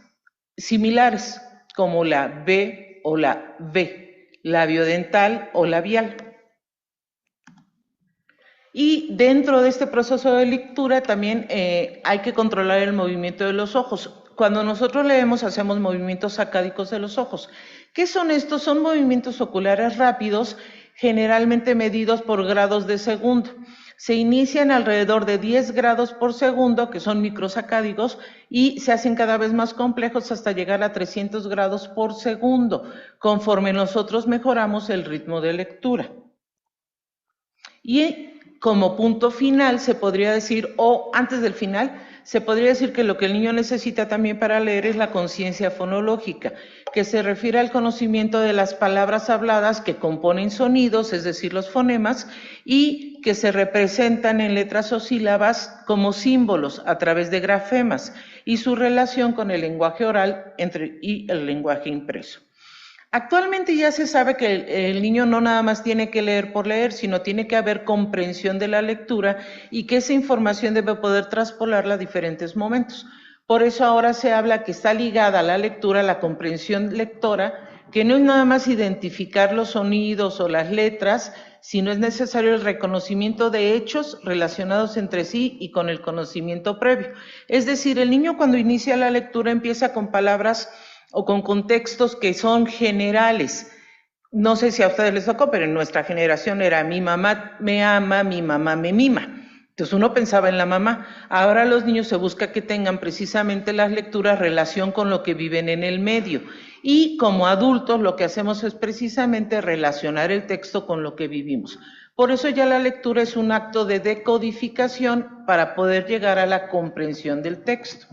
similares, como la B o la V, labiodental o labial. Y dentro de este proceso de lectura también hay que controlar el movimiento de los ojos. Cuando nosotros leemos hacemos movimientos sacádicos de los ojos. ¿Qué son estos? Son movimientos oculares rápidos, generalmente medidos por grados de segundo. Se inician alrededor de 10 grados por segundo, que son microsacádicos, y se hacen cada vez más complejos hasta llegar a 300 grados por segundo, conforme nosotros mejoramos el ritmo de lectura. Y como punto final se podría decir, o antes del final, se podría decir que lo que el niño necesita también para leer es la conciencia fonológica, que se refiere al conocimiento de las palabras habladas que componen sonidos, es decir, los fonemas, y que se representan en letras o sílabas como símbolos a través de grafemas, y su relación con el lenguaje oral y el lenguaje impreso. Actualmente ya se sabe que el niño no nada más tiene que leer por leer, sino tiene que haber comprensión de la lectura y que esa información debe poder traspolarla a diferentes momentos. Por eso ahora se habla que está ligada a la lectura, la comprensión lectora, que no es nada más identificar los sonidos o las letras, sino es necesario el reconocimiento de hechos relacionados entre sí y con el conocimiento previo. Es decir, el niño cuando inicia la lectura empieza con palabras o con contextos que son generales. No sé si a ustedes les tocó, pero en nuestra generación era mi mamá me ama, mi mamá me mima. Entonces uno pensaba en la mamá. Ahora los niños se busca que tengan precisamente las lecturas relación con lo que viven en el medio. Y como adultos lo que hacemos es precisamente relacionar el texto con lo que vivimos. Por eso ya la lectura es un acto de decodificación para poder llegar a la comprensión del texto.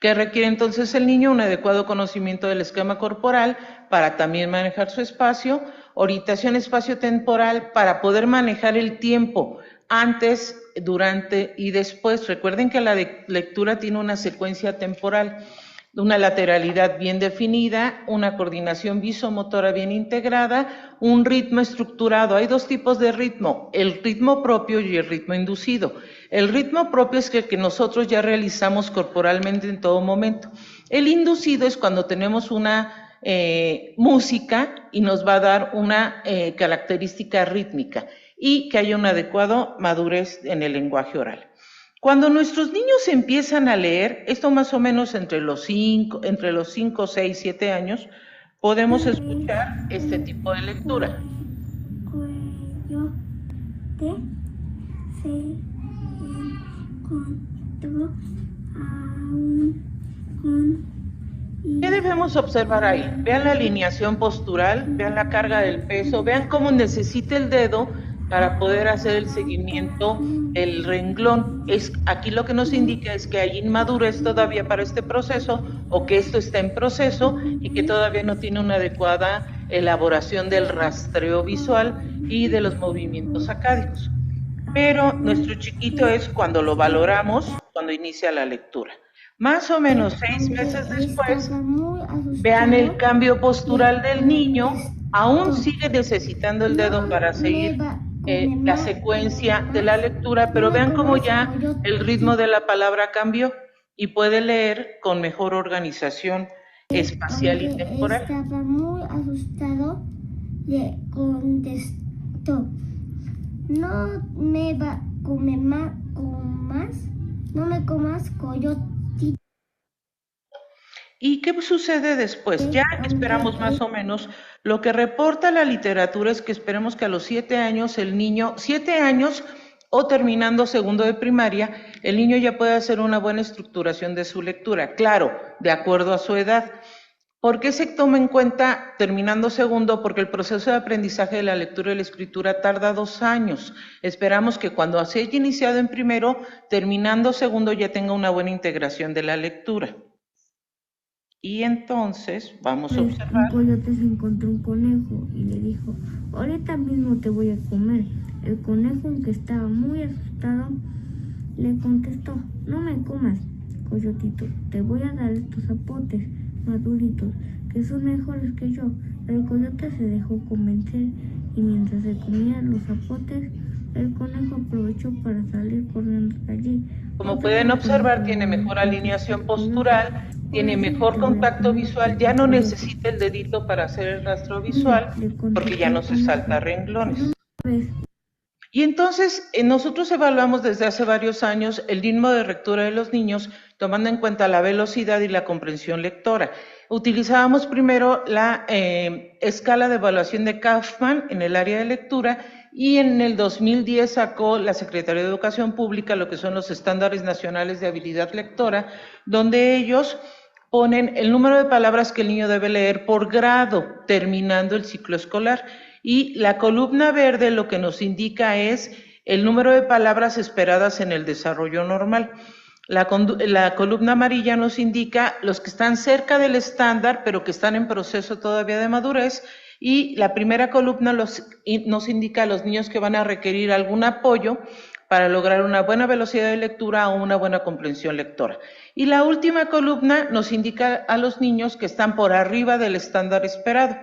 ¿Qué requiere entonces el niño? Un adecuado conocimiento del esquema corporal para también manejar su espacio, orientación espacio-temporal para poder manejar el tiempo antes, durante y después. Recuerden que la lectura tiene una secuencia temporal, una lateralidad bien definida, una coordinación visomotora bien integrada, un ritmo estructurado. Hay dos tipos de ritmo, el ritmo propio y el ritmo inducido. El ritmo propio es el que nosotros ya realizamos corporalmente en todo momento. El inducido es cuando tenemos una música y nos va a dar una característica rítmica y que haya una adecuada madurez en el lenguaje oral. Cuando nuestros niños empiezan a leer, esto más o menos entre los 5, 6, 7 años, podemos escuchar este tipo de lectura. Coyote se encontró a ¿Qué debemos observar ahí? Vean la alineación postural, vean la carga del peso, vean cómo necesita el dedo para poder hacer el seguimiento del renglón. Aquí lo que nos indica es que hay inmadurez todavía para este proceso, o que esto está en proceso y que todavía no tiene una adecuada elaboración del rastreo visual y de los movimientos sacádicos. Pero nuestro chiquito es cuando lo valoramos, cuando inicia la lectura. Más o menos 6 meses después, vean el cambio postural del niño, aún sigue necesitando el dedo para seguir la secuencia de la lectura, pero vean cómo ya el ritmo de la palabra cambió y puede leer con mejor organización espacial y temporal. Estaba muy asustado, le contestó: no me va a comer más, no me comas, coyote. ¿Y qué sucede después? Ya esperamos más o menos, lo que reporta la literatura es que esperemos que a los 7 años el niño, 7 años o terminando segundo de primaria, el niño ya puede hacer una buena estructuración de su lectura, claro, de acuerdo a su edad. ¿Por qué se toma en cuenta terminando segundo? Porque el proceso de aprendizaje de la lectura y la escritura tarda 2 años. Esperamos que cuando se haya iniciado en primero, terminando segundo ya tenga una buena integración de la lectura. Y entonces vamos a observar. Un coyote se encontró un conejo y le dijo: ahorita mismo te voy a comer. El conejo, aunque estaba muy asustado, le contestó: no me comas, coyotito, te voy a dar estos zapotes maduritos, que son mejores que yo. El coyote se dejó convencer y mientras se comían los zapotes, el conejo aprovechó para salir corriendo de allí. Como pueden observar, tiene mejor alineación postural, tiene mejor contacto visual, ya no necesita el dedito para hacer el rastro visual, porque ya no se salta renglones. Y entonces, nosotros evaluamos desde hace varios años el ritmo de lectura de los niños, tomando en cuenta la velocidad y la comprensión lectora. Utilizábamos primero la escala de evaluación de Kaufman en el área de lectura, y en el 2010 sacó la Secretaría de Educación Pública lo que son los estándares nacionales de habilidad lectora, donde ellos ponen el número de palabras que el niño debe leer por grado, terminando el ciclo escolar. Y la columna verde lo que nos indica es el número de palabras esperadas en el desarrollo normal. La columna amarilla nos indica los que están cerca del estándar, pero que están en proceso todavía de madurez. Y la primera columna nos indica a los niños que van a requerir algún apoyo para lograr una buena velocidad de lectura o una buena comprensión lectora. Y la última columna nos indica a los niños que están por arriba del estándar esperado.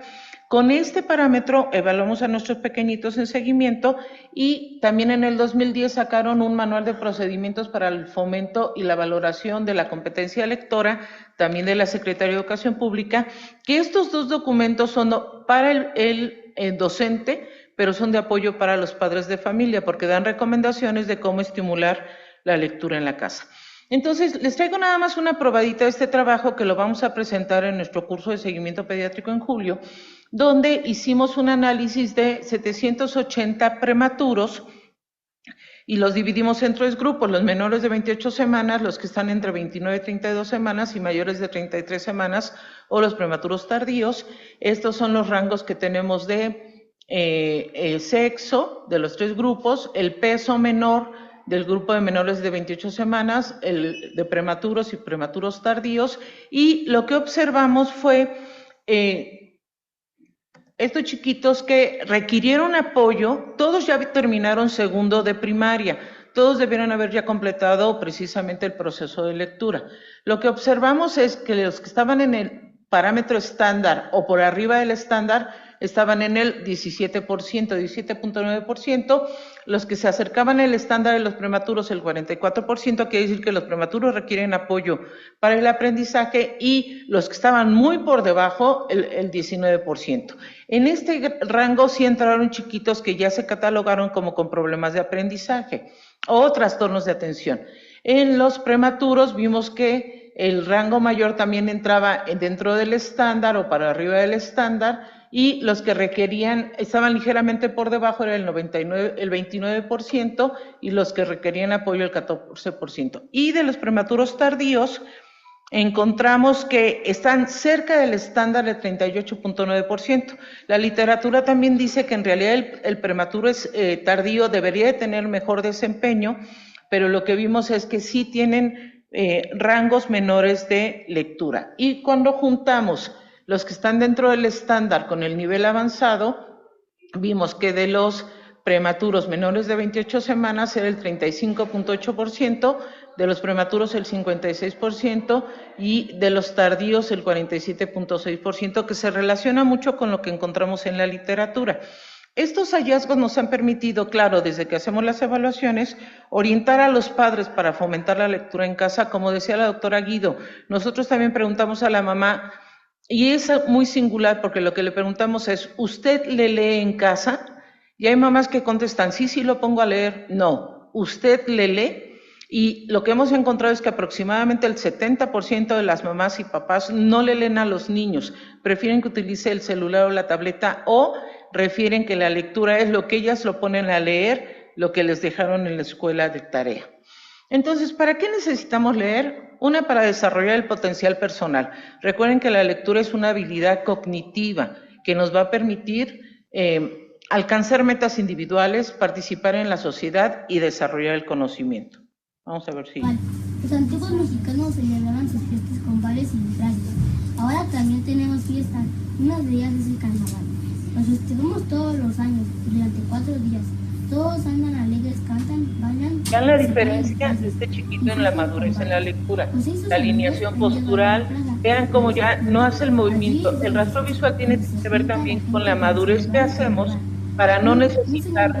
Con este parámetro evaluamos a nuestros pequeñitos en seguimiento, y también en el 2010 sacaron un manual de procedimientos para el fomento y la valoración de la competencia lectora, también de la Secretaría de Educación Pública, que estos dos documentos son para el docente, pero son de apoyo para los padres de familia, porque dan recomendaciones de cómo estimular la lectura en la casa. Entonces, les traigo nada más una probadita de este trabajo que lo vamos a presentar en nuestro curso de seguimiento pediátrico en julio, donde hicimos un análisis de 780 prematuros y los dividimos en 3 grupos: los menores de 28 semanas, los que están entre 29 y 32 semanas y mayores de 33 semanas, o los prematuros tardíos. Estos son los rangos que tenemos de sexo de los 3 grupos, el peso menor del grupo de menores de 28 semanas, el de prematuros y prematuros tardíos, y lo que observamos fue estos chiquitos que requirieron apoyo, todos ya terminaron segundo de primaria, todos debieron haber ya completado precisamente el proceso de lectura. Lo que observamos es que los que estaban en el parámetro estándar o por arriba del estándar estaban en el 17%, 17.9%, los que se acercaban al estándar de los prematuros el 44%, quiere decir que los prematuros requieren apoyo para el aprendizaje, y los que estaban muy por debajo el 19%. En este rango sí entraron chiquitos que ya se catalogaron como con problemas de aprendizaje o trastornos de atención. En los prematuros vimos que el rango mayor también entraba dentro del estándar o para arriba del estándar, y los que requerían, estaban ligeramente por debajo, era el 29%, y los que requerían apoyo el 14%. Y de los prematuros tardíos, encontramos que están cerca del estándar del 38.9%. La literatura también dice que en realidad el prematuro tardío debería de tener mejor desempeño, pero lo que vimos es que sí tienen rangos menores de lectura. Y cuando juntamos los que están dentro del estándar con el nivel avanzado, vimos que de los prematuros menores de 28 semanas era el 35.8%, de los prematuros el 56% y de los tardíos el 47.6%, que se relaciona mucho con lo que encontramos en la literatura. Estos hallazgos nos han permitido, claro, desde que hacemos las evaluaciones, orientar a los padres para fomentar la lectura en casa. Como decía la doctora Guido, nosotros también preguntamos a la mamá, y es muy singular porque lo que le preguntamos es, ¿usted le lee en casa? Y hay mamás que contestan, sí lo pongo a leer. No, ¿usted le lee? Y lo que hemos encontrado es que aproximadamente el 70% de las mamás y papás no le leen a los niños, prefieren que utilice el celular o la tableta, o refieren que la lectura es lo que ellas lo ponen a leer, lo que les dejaron en la escuela de tarea. Entonces, ¿para qué necesitamos leer? Una, para desarrollar el potencial personal. Recuerden que la lectura es una habilidad cognitiva que nos va a permitir alcanzar metas individuales, participar en la sociedad y desarrollar el conocimiento. Vamos a ver si... Los antiguos mexicanos celebraban sus fiestas con bailes y disfraces. Ahora también tenemos fiestas. Una de ellas es el carnaval. Los festejamos todos los años, durante 4 días. Todos andan alegres, cantan, bailan. Vean la diferencia de este chiquito en la madurez en la lectura. La alineación postural, vean cómo ya no hace el movimiento. El rastro visual tiene que ver también con la madurez que hacemos para no necesitar,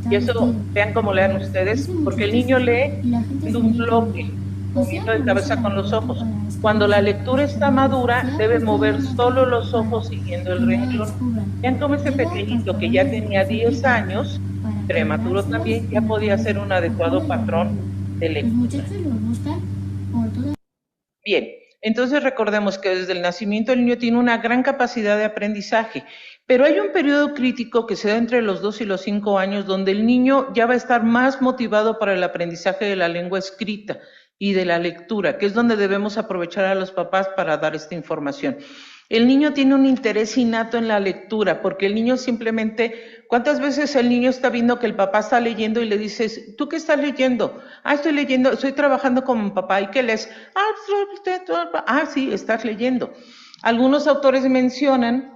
y eso vean cómo lean ustedes, porque el niño lee en un bloque, moviendo de cabeza con los ojos. Cuando la lectura está madura, debe mover solo los ojos siguiendo el renglón. Vean cómo ese pequeñito que ya tenía 10 años, prematuro también, ya podía hacer un adecuado patrón de lectura. Bien, entonces recordemos que desde el nacimiento el niño tiene una gran capacidad de aprendizaje, pero hay un periodo crítico que se da entre los 2 y los 5 años, donde el niño ya va a estar más motivado para el aprendizaje de la lengua escrita y de la lectura, que es donde debemos aprovechar a los papás para dar esta información. El niño tiene un interés innato en la lectura, porque el niño simplemente, ¿cuántas veces el niño está viendo que el papá está leyendo y le dices, ¿tú qué estás leyendo? Estoy leyendo, estoy trabajando con mi papá. ¿Y qué lees? Sí, estás leyendo. Algunos autores mencionan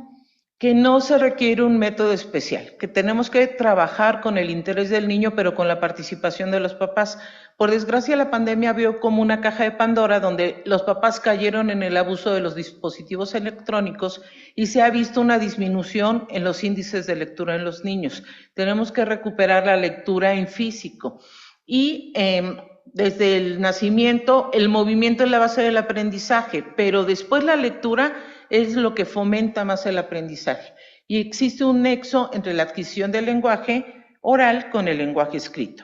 que no se requiere un método especial, que tenemos que trabajar con el interés del niño, pero con la participación de los papás. Por desgracia, la pandemia vio como una caja de Pandora donde los papás cayeron en el abuso de los dispositivos electrónicos y se ha visto una disminución en los índices de lectura en los niños. Tenemos que recuperar la lectura en físico. Y desde el nacimiento, el movimiento es la base del aprendizaje, pero después la lectura es lo que fomenta más el aprendizaje. Y existe un nexo entre la adquisición del lenguaje oral con el lenguaje escrito.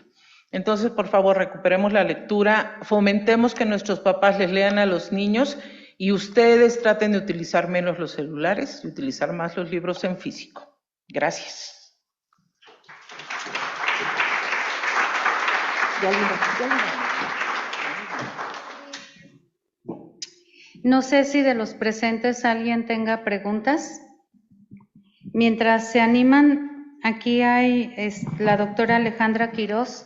Entonces, por favor, recuperemos la lectura, fomentemos que nuestros papás les lean a los niños y ustedes traten de utilizar menos los celulares y utilizar más los libros en físico. Gracias. No sé si de los presentes alguien tenga preguntas. Mientras se animan, aquí hay la doctora Alejandra Quirós,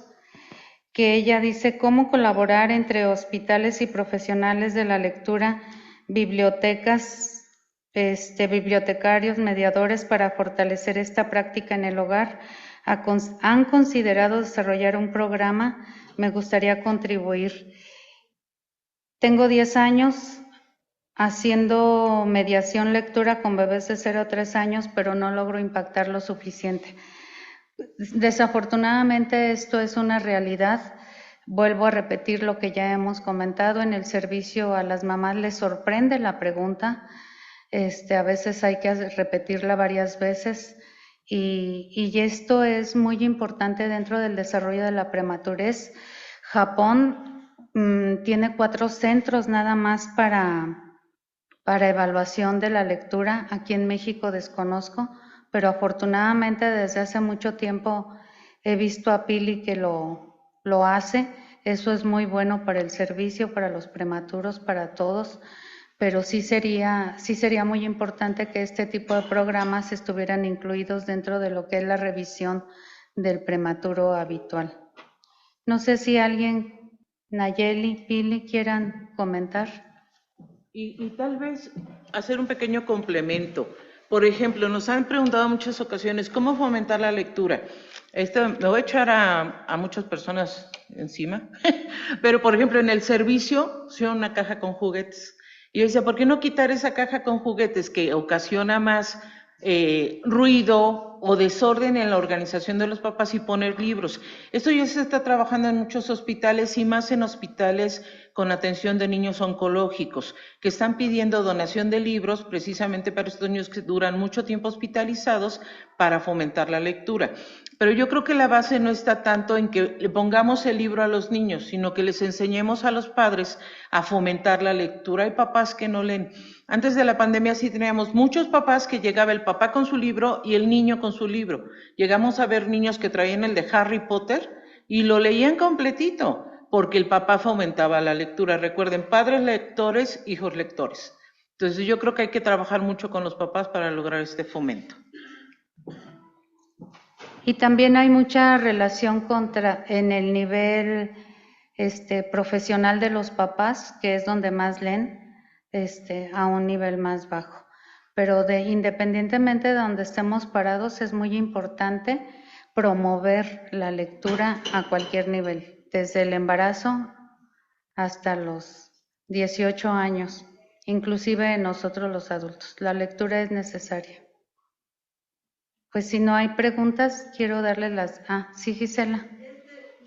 que ella dice cómo colaborar entre hospitales y profesionales de la lectura, bibliotecas, bibliotecarios, mediadores para fortalecer esta práctica en el hogar. ¿Han considerado desarrollar un programa? Me gustaría contribuir. Tengo 10 años haciendo mediación lectura con bebés de 0 a 3 años, pero no logro impactar lo suficiente. Desafortunadamente esto es una realidad. Vuelvo a repetir lo que ya hemos comentado. En el servicio a las mamás les sorprende la pregunta. A veces hay que repetirla varias veces. Y esto es muy importante dentro del desarrollo de la prematurez. Japón tiene 4 centros nada más para evaluación de la lectura. Aquí en México desconozco, pero afortunadamente desde hace mucho tiempo he visto a Pili que lo hace. Eso es muy bueno para el servicio, para los prematuros, para todos, pero sí sería muy importante que este tipo de programas estuvieran incluidos dentro de lo que es la revisión del prematuro habitual. No sé si alguien, Nayeli, Pili, quieran comentar. Y tal vez hacer un pequeño complemento. Por ejemplo, nos han preguntado en muchas ocasiones cómo fomentar la lectura. Me voy a echar a muchas personas encima, pero por ejemplo en el servicio pusieron una caja con juguetes. Y yo decía, ¿por qué no quitar esa caja con juguetes que ocasiona más ruido o desorden en la organización de los papás y poner libros? Esto ya se está trabajando en muchos hospitales y más en hospitales con atención de niños oncológicos, que están pidiendo donación de libros precisamente para estos niños que duran mucho tiempo hospitalizados para fomentar la lectura. Pero yo creo que la base no está tanto en que le pongamos el libro a los niños, sino que les enseñemos a los padres a fomentar la lectura. Hay papás que no leen. Antes de la pandemia sí teníamos muchos papás que llegaba el papá con su libro y el niño con su libro. Llegamos a ver niños que traían el de Harry Potter y lo leían completito, porque el papá fomentaba la lectura. Recuerden, padres lectores, hijos lectores. Entonces yo creo que hay que trabajar mucho con los papás para lograr este fomento. Y también hay mucha relación en el nivel profesional de los papás, que es donde más leen, a un nivel más bajo. Pero independientemente de donde estemos parados, es muy importante promover la lectura a cualquier nivel, desde el embarazo hasta los 18 años, inclusive nosotros los adultos. La lectura es necesaria. Pues si no hay preguntas, quiero darle las... sí, Gisela.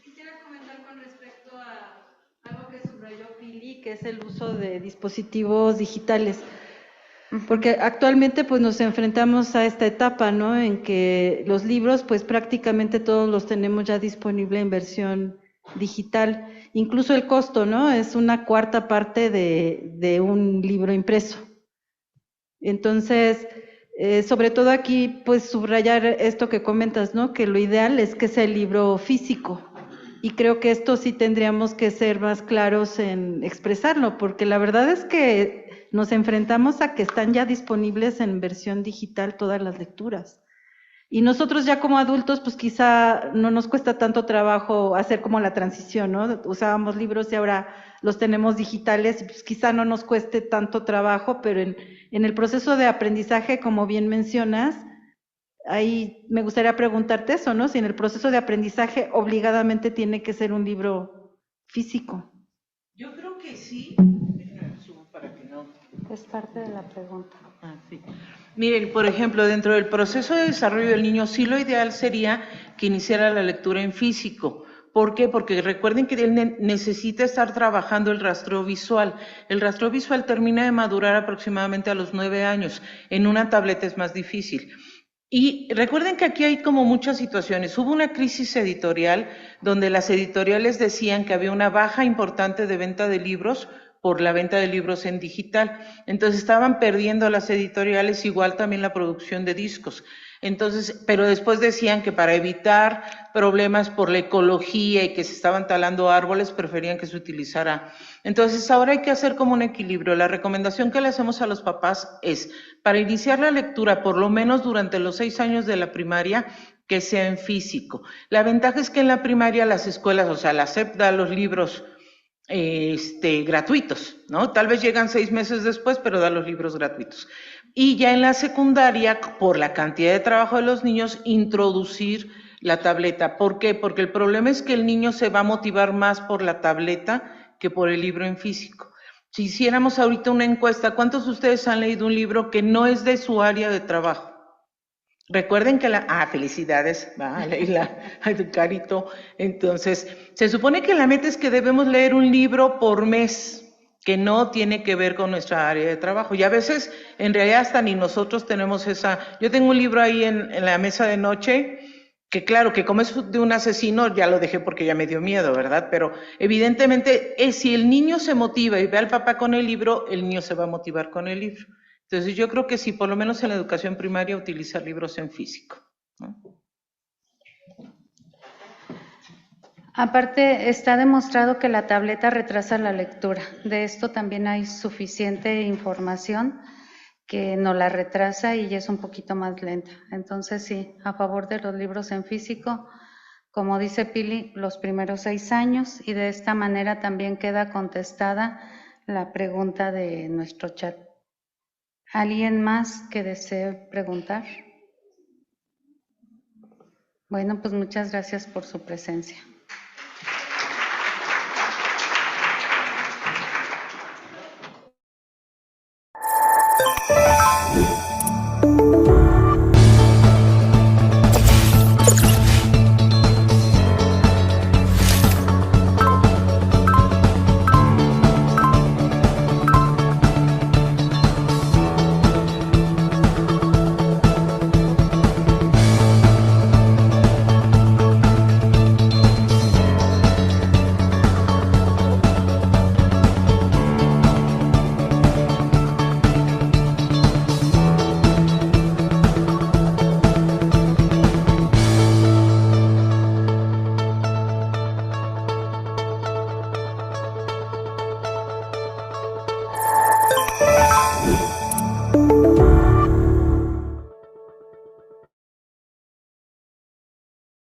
Quisiera comentar con respecto a algo que subrayó Pili, que es el uso de dispositivos digitales. Porque actualmente pues nos enfrentamos a esta etapa, ¿no? En que los libros pues prácticamente todos los tenemos ya disponible en versión digital. Incluso el costo, ¿no? Es una cuarta parte de un libro impreso. Entonces, sobre todo aquí, pues subrayar esto que comentas, ¿no? Que lo ideal es que sea el libro físico. Y creo que esto sí tendríamos que ser más claros en expresarlo, porque la verdad es que nos enfrentamos a que están ya disponibles en versión digital todas las lecturas. Y nosotros ya como adultos, pues quizá no nos cuesta tanto trabajo hacer como la transición, ¿no? Usábamos libros y ahora los tenemos digitales, y pues quizá no nos cueste tanto trabajo, pero en el proceso de aprendizaje, como bien mencionas, ahí me gustaría preguntarte eso, ¿no? Si en el proceso de aprendizaje obligadamente tiene que ser un libro físico. Yo creo que sí. Para que no... Es parte de la pregunta. Sí. Miren, por ejemplo, dentro del proceso de desarrollo del niño, sí lo ideal sería que iniciara la lectura en físico. ¿Por qué? Porque recuerden que él necesita estar trabajando el rastreo visual. El rastreo visual termina de madurar aproximadamente a los 9 años. En una tableta es más difícil. Y recuerden que aquí hay como muchas situaciones. Hubo una crisis editorial donde las editoriales decían que había una baja importante de venta de libros por la venta de libros en digital. Entonces estaban perdiendo las editoriales, igual también la producción de discos. Entonces, pero después decían que para evitar problemas por la ecología y que se estaban talando árboles, preferían que se utilizara. Entonces, ahora hay que hacer como un equilibrio. La recomendación que le hacemos a los papás es, para iniciar la lectura, por lo menos durante los 6 años de la primaria, que sea en físico. La ventaja es que en la primaria las escuelas, o sea, la SEP da los libros gratuitos, ¿no? Tal vez llegan 6 meses después, pero da los libros gratuitos. Y ya en la secundaria, por la cantidad de trabajo de los niños, introducir la tableta. ¿Por qué? Porque el problema es que el niño se va a motivar más por la tableta que por el libro en físico. Si hiciéramos ahorita una encuesta, ¿cuántos de ustedes han leído un libro que no es de su área de trabajo? Recuerden que felicidades, Leila, Carito. Entonces, se supone que la meta es que debemos leer un libro por mes, que no tiene que ver con nuestra área de trabajo. Y a veces, en realidad, hasta ni nosotros tenemos esa... Yo tengo un libro ahí en la mesa de noche, Que claro, que como es de un asesino, ya lo dejé porque ya me dio miedo, ¿verdad? Pero evidentemente, si el niño se motiva y ve al papá con el libro, el niño se va a motivar con el libro. Entonces yo creo que sí, por lo menos en la educación primaria, utilizar libros en físico, ¿no? Aparte, está demostrado que la tableta retrasa la lectura. De esto también hay suficiente información que no la retrasa y ya es un poquito más lenta. Entonces sí, a favor de los libros en físico, como dice Pili, los primeros 6 años, y de esta manera también queda contestada la pregunta de nuestro chat. ¿Alguien más que desee preguntar? Bueno, pues muchas gracias por su presencia.